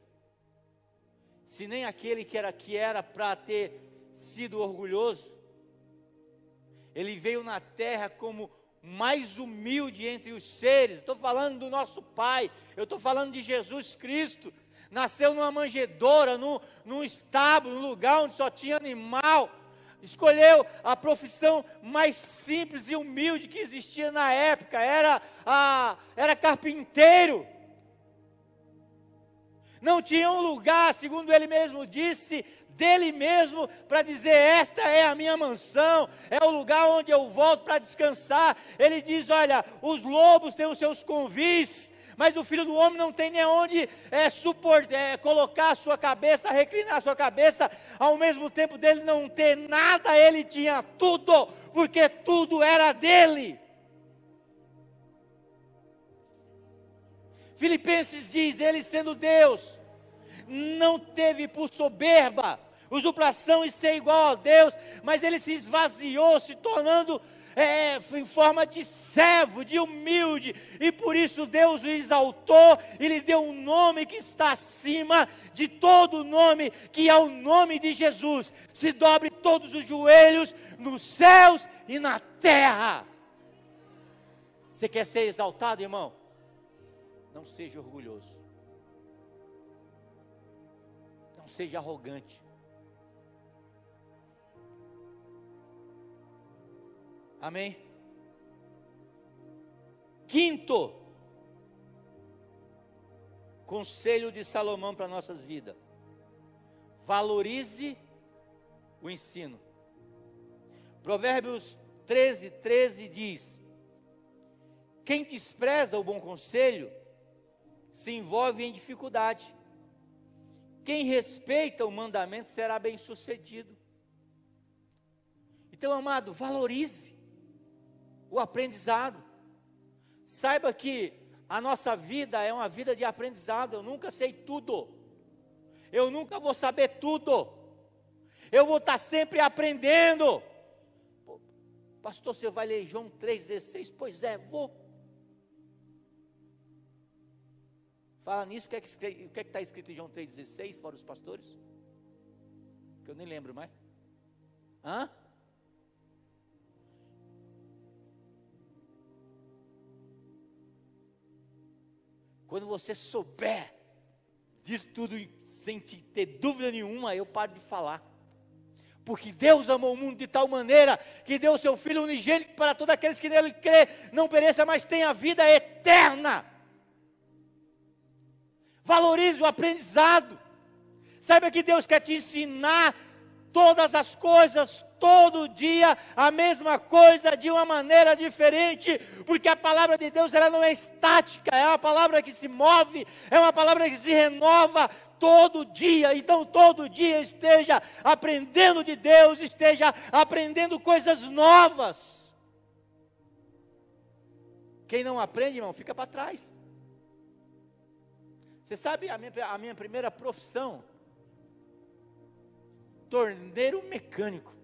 Se nem aquele que era para ter sido orgulhoso, ele veio na terra como mais humilde entre os seres. Estou falando do nosso Pai, eu estou falando de Jesus Cristo. Nasceu numa manjedoura, num estábulo, num lugar onde só tinha animal. Escolheu a profissão mais simples e humilde que existia na época, era carpinteiro. Não tinha um lugar, segundo ele mesmo disse, dele mesmo, para dizer: esta é a minha mansão, é o lugar onde eu volto para descansar. Ele diz: olha, os lobos têm os seus convis, mas o Filho do Homem não tem nem onde colocar a sua cabeça, reclinar a sua cabeça. Ao mesmo tempo dele não ter nada, ele tinha tudo, porque tudo era dele. Filipenses diz: ele sendo Deus, não teve por soberba, usurpação e ser igual a Deus, mas ele se esvaziou, se tornando em forma de servo, de humilde, e por isso Deus o exaltou e lhe deu um nome que está acima de todo nome, que é o nome de Jesus. Se dobre todos os joelhos nos céus e na terra. Você quer ser exaltado, irmão? Não seja orgulhoso. Não seja arrogante. Amém? Quinto conselho de Salomão para nossas vidas: valorize o ensino. Provérbios 13 diz: quem despreza o bom conselho se envolve em dificuldade. Quem respeita o mandamento será bem-sucedido. Então, amado, valorize o aprendizado. Saiba que a nossa vida é uma vida de aprendizado. Eu nunca sei tudo. Eu nunca vou saber tudo. Eu vou estar sempre aprendendo. Pastor, você vai ler João 3,16? Pois é, vou. Fala nisso, o que é que está escrito em João 3,16, fora os pastores? Que eu nem lembro mais. Hã? Quando você souber disso tudo sem ter dúvida nenhuma, eu paro de falar. Porque Deus amou o mundo de tal maneira que deu o seu Filho unigênito para todos aqueles que nele crê, não pereça, mas tenha vida eterna. Valorize o aprendizado. Saiba que Deus quer te ensinar todas as coisas, todo dia, a mesma coisa, de uma maneira diferente, porque a palavra de Deus, ela não é estática, é uma palavra que se move, é uma palavra que se renova todo dia. Então todo dia esteja aprendendo de Deus, esteja aprendendo coisas novas. Quem não aprende, irmão, fica para trás. Você sabe a minha primeira profissão? Torneiro mecânico.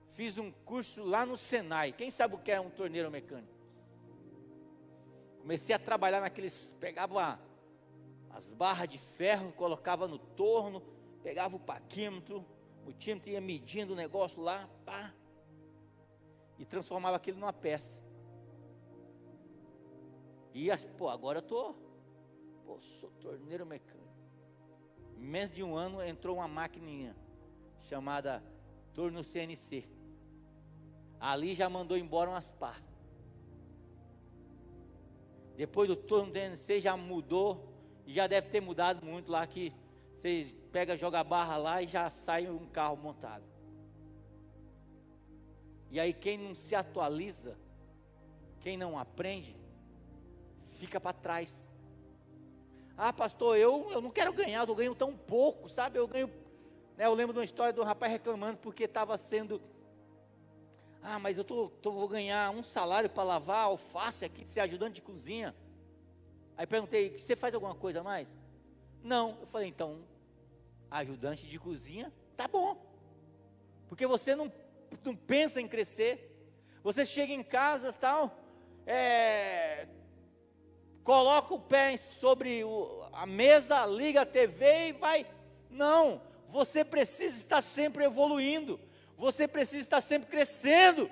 Fiz um curso lá no Senai. Quem sabe o que é um torneiro mecânico? Comecei a trabalhar naqueles, pegava as barras de ferro, colocava no torno, pegava o paquímetro, o tímetro ia medindo o negócio lá, pá, e transformava aquilo numa peça. E agora eu sou torneiro mecânico. Em menos de um ano entrou uma maquininha chamada torno CNC. Ali já mandou embora umas pá. Depois do torno CNC já mudou E já deve ter mudado muito lá, que vocês pegam, joga a barra lá e já sai um carro montado. E aí quem não se atualiza, quem não aprende, fica para trás. Ah, pastor, eu não quero ganhar, eu ganho tão pouco, sabe? Eu ganho, né, eu lembro de uma história do rapaz reclamando porque estava sendo... Ah, mas eu vou ganhar um salário para lavar alface aqui, ser ajudante de cozinha. Aí perguntei, você faz alguma coisa a mais? Não. Eu falei, então, ajudante de cozinha, tá bom. Porque você não pensa em crescer. Você chega em casa e tal, coloca o pé sobre a mesa, liga a TV e vai. Não, você precisa estar sempre evoluindo. Você precisa estar sempre crescendo.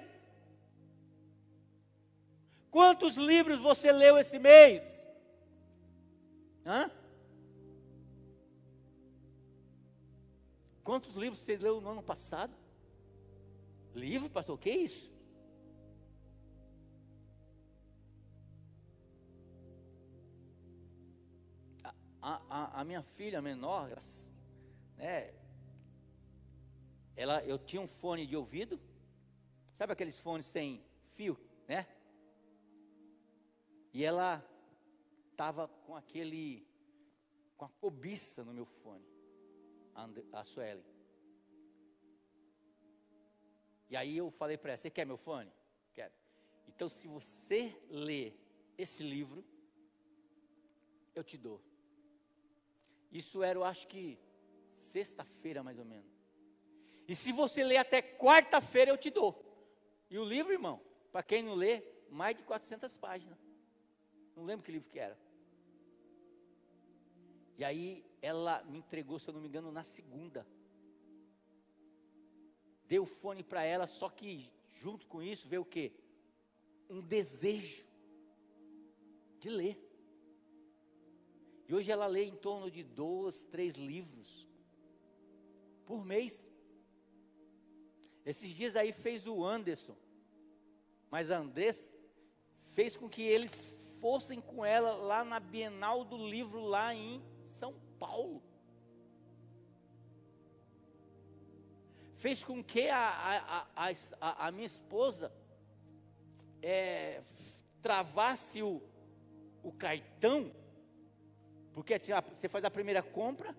Quantos livros você leu esse mês? Hã? Quantos livros você leu no ano passado? Livro, pastor? O que é isso? A minha filha menor, né, eu tinha um fone de ouvido, sabe aqueles fones sem fio, né? E ela estava com a cobiça no meu fone, a Suelen. E aí eu falei para ela, você quer meu fone? Quero. Então se você ler esse livro, eu te dou. Isso era, eu acho que, sexta-feira mais ou menos. E se você ler até quarta-feira, eu te dou. E o livro, irmão, para quem não lê, mais de 400 páginas. Não lembro que livro que era. E aí, ela me entregou, se eu não me engano, na segunda. Dei o fone para ela, só que junto com isso veio o quê? Um desejo de ler. E hoje ela lê em torno de 2, 3 livros por mês. Esses dias aí fez o Anderson, mas a Andressa fez com que eles fossem com ela lá na Bienal do Livro, lá em São Paulo. Fez com que a minha esposa travasse o cartão, porque você faz a primeira compra,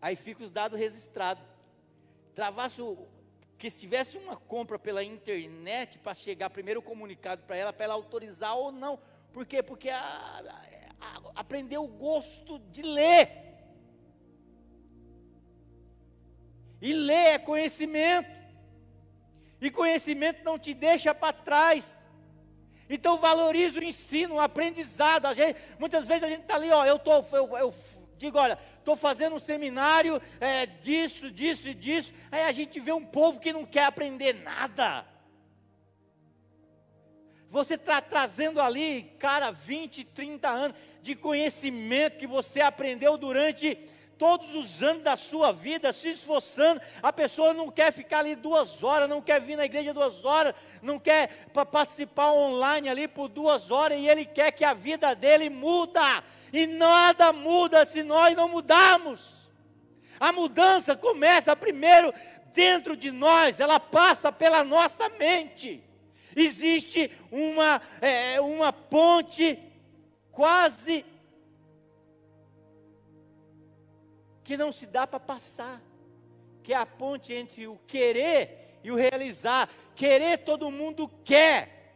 aí fica os dados registrados. Travasse que se tivesse uma compra pela internet, para chegar primeiro o comunicado para ela autorizar ou não. Por quê? Porque aprendeu o gosto de ler. E ler é conhecimento. E conhecimento não te deixa para trás. Então valorize o ensino, o aprendizado. Muitas vezes a gente está ali, ó, eu digo, olha, estou fazendo um seminário disso e disso. Aí a gente vê um povo que não quer aprender nada. Você está trazendo ali, cara, 20, 30 anos de conhecimento que você aprendeu durante todos os anos da sua vida, se esforçando. A pessoa não quer ficar ali 2 horas, não quer vir na igreja 2 horas, não quer participar online ali por 2 horas, e ele quer que a vida dele muda. E nada muda se nós não mudarmos. A mudança começa primeiro dentro de nós, ela passa pela nossa mente. Existe uma ponte quase que não se dá para passar, que é a ponte entre o querer e o realizar. Querer todo mundo quer,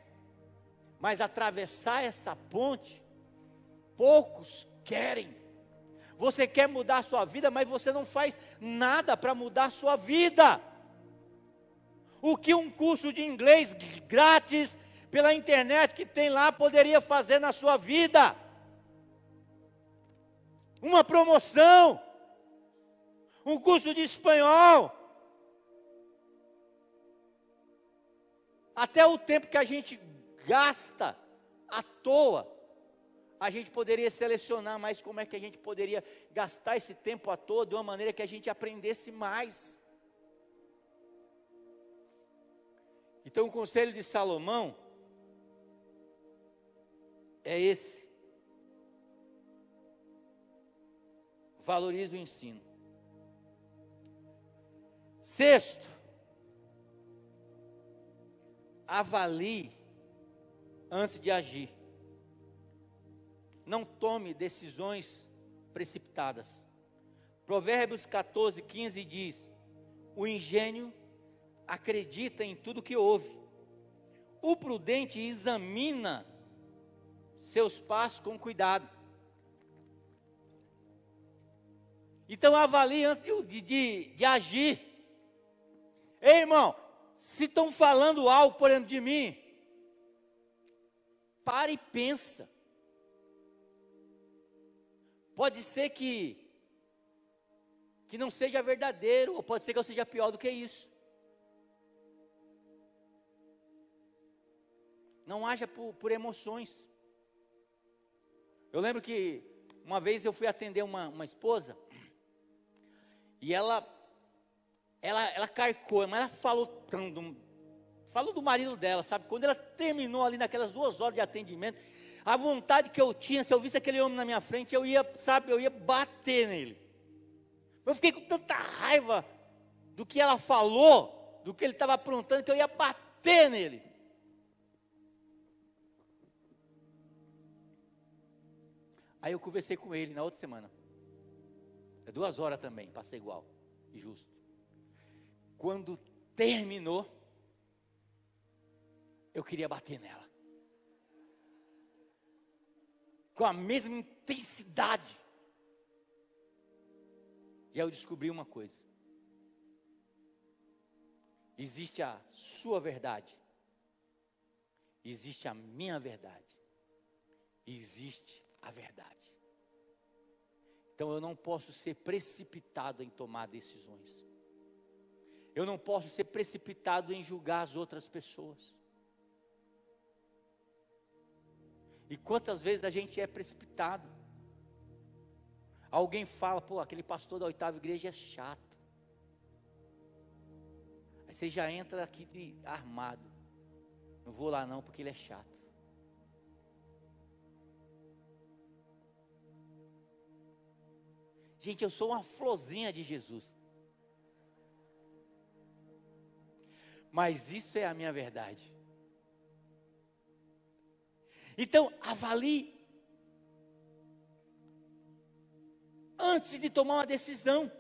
mas atravessar essa ponte, poucos querem. Você quer mudar a sua vida, mas você não faz nada para mudar a sua vida. O que um curso de inglês grátis pela internet que tem lá poderia fazer na sua vida? Uma promoção, um curso de espanhol. Até o tempo que a gente gasta à toa, a gente poderia selecionar mais como é que a gente poderia gastar esse tempo à toa de uma maneira que a gente aprendesse mais. Então o conselho de Salomão é esse. valorize o ensino. Sexto, avalie antes de agir. Não tome decisões precipitadas. Provérbios 14, 15 diz: o ingênuo acredita em tudo que ouve. O prudente examina seus passos com cuidado. Então avalie antes de agir. Ei, irmão, se estão falando algo, por exemplo, de mim, para e pensa. Pode ser que não seja verdadeiro, ou pode ser que eu seja pior do que isso. Não haja por emoções. Eu lembro que uma vez eu fui atender uma esposa, e ela carcou, mas ela falou tanto, falou do marido dela, sabe? Quando ela terminou ali naquelas 2 horas de atendimento, a vontade que eu tinha, se eu visse aquele homem na minha frente, eu ia bater nele. Eu fiquei com tanta raiva do que ela falou, do que ele estava aprontando, que eu ia bater nele. Aí eu conversei com ele na outra semana. 2 horas também, passei igual, e justo. Quando terminou, eu queria bater nela. Com a mesma intensidade. E aí eu descobri uma coisa. Existe a sua verdade. Existe a minha verdade. Existe a verdade. Então eu não posso ser precipitado em tomar decisões. Eu não posso ser precipitado em julgar as outras pessoas. E quantas vezes a gente é precipitado? Alguém fala, pô, aquele pastor da 8ª igreja é chato. Aí você já entra aqui armado. Não vou lá não, porque ele é chato. Gente, eu sou uma florzinha de Jesus. Mas isso é a minha verdade. Então, avalie antes de tomar uma decisão.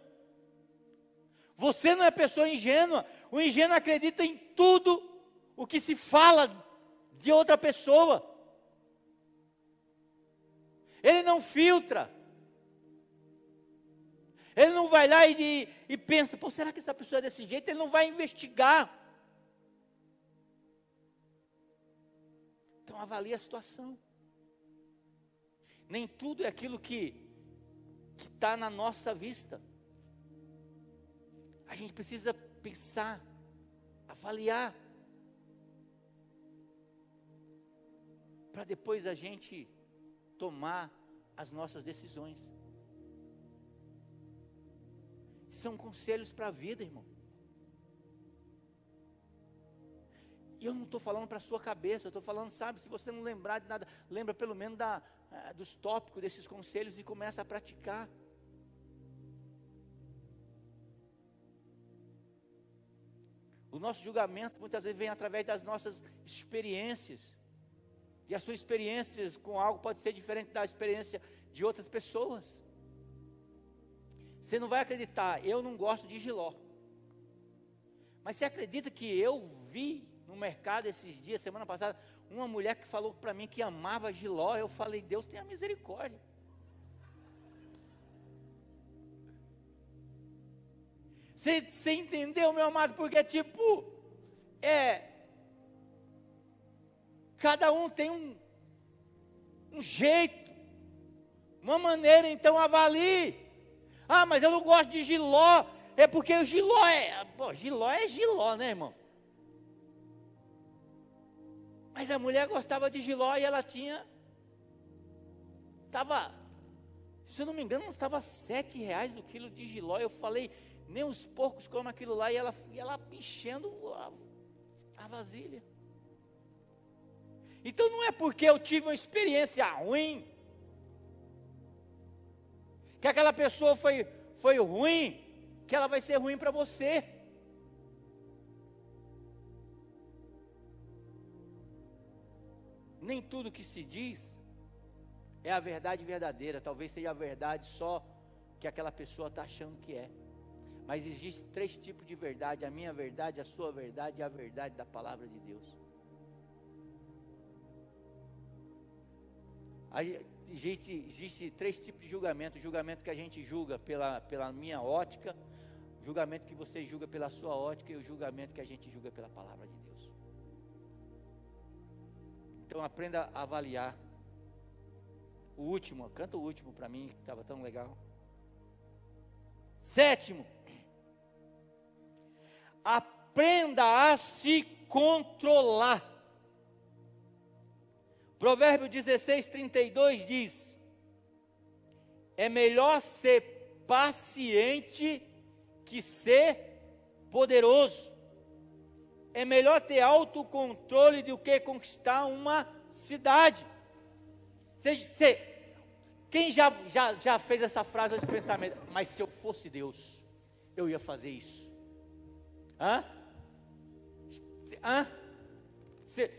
Você não é pessoa ingênua. O ingênuo acredita em tudo o que se fala de outra pessoa. Ele não filtra. Ele não vai lá e pensa, pô, será que essa pessoa é desse jeito? Ele não vai investigar. Então avalie a situação. Nem tudo é aquilo que está na nossa vista. A gente precisa pensar, avaliar, para depois a gente tomar as nossas decisões. São conselhos para a vida, irmão. E eu não estou falando para a sua cabeça, eu estou falando, sabe, se você não lembrar de nada, lembra pelo menos dos tópicos desses conselhos e começa a praticar. O nosso julgamento muitas vezes vem através das nossas experiências. E a sua experiência com algo pode ser diferente da experiência de outras pessoas. Você não vai acreditar, eu não gosto de jiló. Mas você acredita que eu vi no mercado esses dias, semana passada, uma mulher que falou para mim que amava jiló. Eu falei, Deus tenha misericórdia. Você entendeu, meu amado? Porque cada um tem um jeito, uma maneira. Então avalie. Ah, mas eu não gosto de jiló. É porque o jiló jiló é jiló, né, irmão? Mas a mulher gostava de jiló e ela se eu não me engano, estava R$7 o quilo de jiló. Eu falei, nem os porcos comem aquilo lá. E ela enchendo a vasilha. Então não é porque eu tive uma experiência ruim que aquela pessoa foi ruim, que ela vai ser ruim para você. Nem tudo que se diz é a verdade verdadeira, talvez seja a verdade só que aquela pessoa está achando que é. Mas existem 3 tipos de verdade: a minha verdade, a sua verdade e a verdade da palavra de Deus. Existe 3 tipos de julgamento: o julgamento que a gente julga pela minha ótica, o julgamento que você julga pela sua ótica e o julgamento que a gente julga pela palavra de Deus. Então aprenda a avaliar. O último, canta o último para mim, que estava tão legal. 7, aprenda a se controlar. Provérbio 16:32 diz: é melhor ser paciente que ser poderoso. É melhor ter autocontrole do que conquistar uma cidade. Quem já fez essa frase, esse pensamento? Mas se eu fosse Deus, eu ia fazer isso.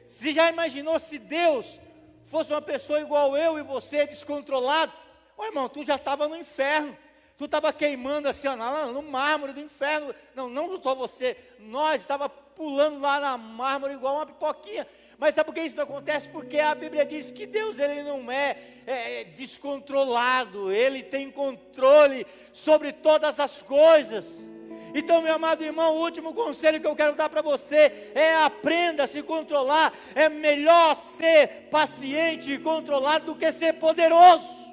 Você já imaginou se Deus fosse uma pessoa igual eu e você, descontrolado? Ô irmão, tu já estava no inferno. Tu estava queimando assim, ó, no mármore do inferno. Não só você, nós estava pulando lá na mármore igual uma pipoquinha. Mas sabe por que isso não acontece? Porque a Bíblia diz que Deus, ele não é descontrolado. Ele tem controle sobre todas as coisas. Então, meu amado irmão, o último conselho que eu quero dar para você é: aprenda a se controlar. É melhor ser paciente e controlado do que ser poderoso.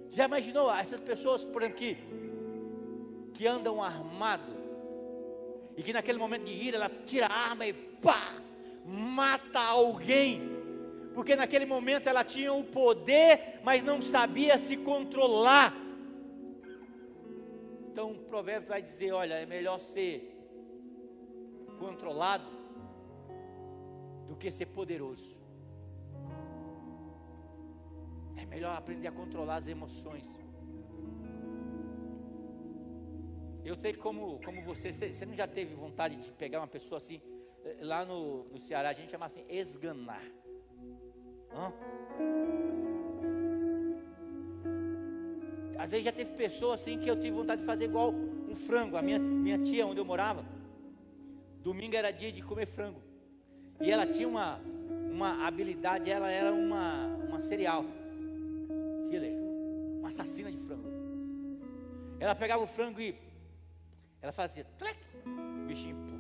Já imaginou essas pessoas por aqui que andam armado e que naquele momento de ira ela tira a arma e pá, mata alguém, porque naquele momento ela tinha o poder, mas não sabia se controlar? Então o provérbio vai dizer: olha, é melhor ser controlado do que ser poderoso. É melhor aprender a controlar as emoções. Eu sei como você não já teve vontade de pegar uma pessoa assim? Lá no Ceará a gente chama assim, esganar. Às vezes já teve pessoa assim que eu tive vontade de fazer igual um frango. A minha tia, onde eu morava, domingo era dia de comer frango. E ela tinha uma habilidade, ela era uma serial killer, uma assassina de frango. Ela pegava o frango e ela fazia tlec, o bichinho, pô.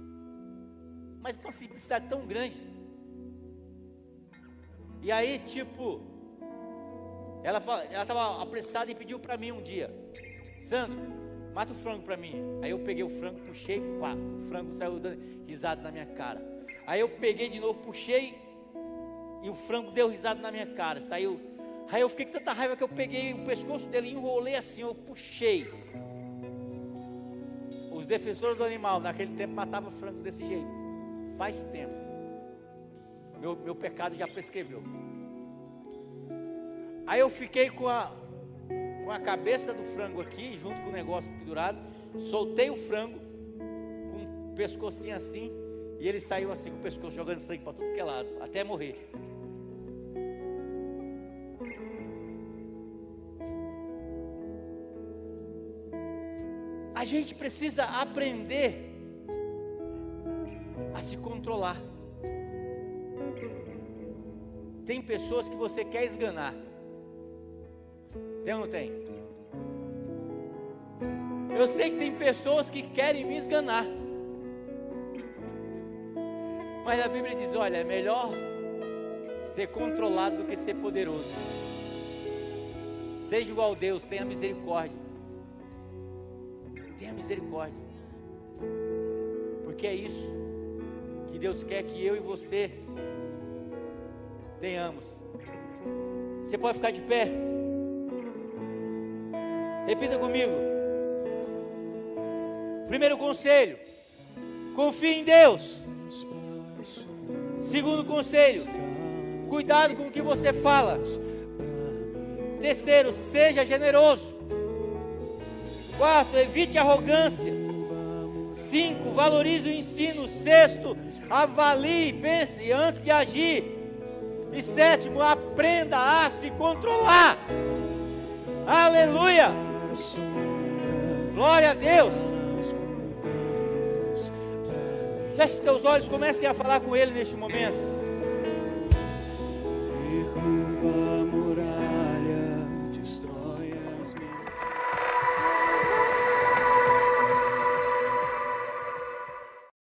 Mas com uma simplicidade tão grande. E aí, tipo, ela estava apressada e pediu para mim um dia: Sandro, mata o frango para mim. Aí eu peguei o frango, puxei, pá, o frango saiu dando risada na minha cara. Aí eu peguei de novo, puxei, e o frango deu risada na minha cara, saiu. Aí eu fiquei com tanta raiva que eu peguei o pescoço dele e enrolei assim, eu puxei. Os defensores do animal naquele tempo matavam frango desse jeito. Faz tempo. Meu pecado já prescreveu. Aí eu fiquei com a cabeça do frango aqui, junto com o negócio pendurado. Soltei o frango com o pescocinho assim, e ele saiu assim com o pescoço jogando sangue para tudo que é lado, até morrer. A gente precisa aprender a se controlar. Tem pessoas que você quer esganar. Tem ou não tem? Eu sei que tem pessoas que querem me esganar. Mas a Bíblia diz: olha, é melhor ser controlado do que ser poderoso. Seja igual a Deus, tenha misericórdia. Tenha misericórdia. Porque é isso que Deus quer que eu e você tenhamos. Você pode ficar de pé? Repita comigo. Primeiro conselho: confie em Deus. Segundo conselho: cuidado com o que você fala. Terceiro, seja generoso. Quarto, evite arrogância. 5, valorize o ensino. 6, avalie, pense antes de agir. E 7, aprenda a se controlar. Aleluia! Glória a Deus! Feche teus olhos, comece a falar com Ele neste momento.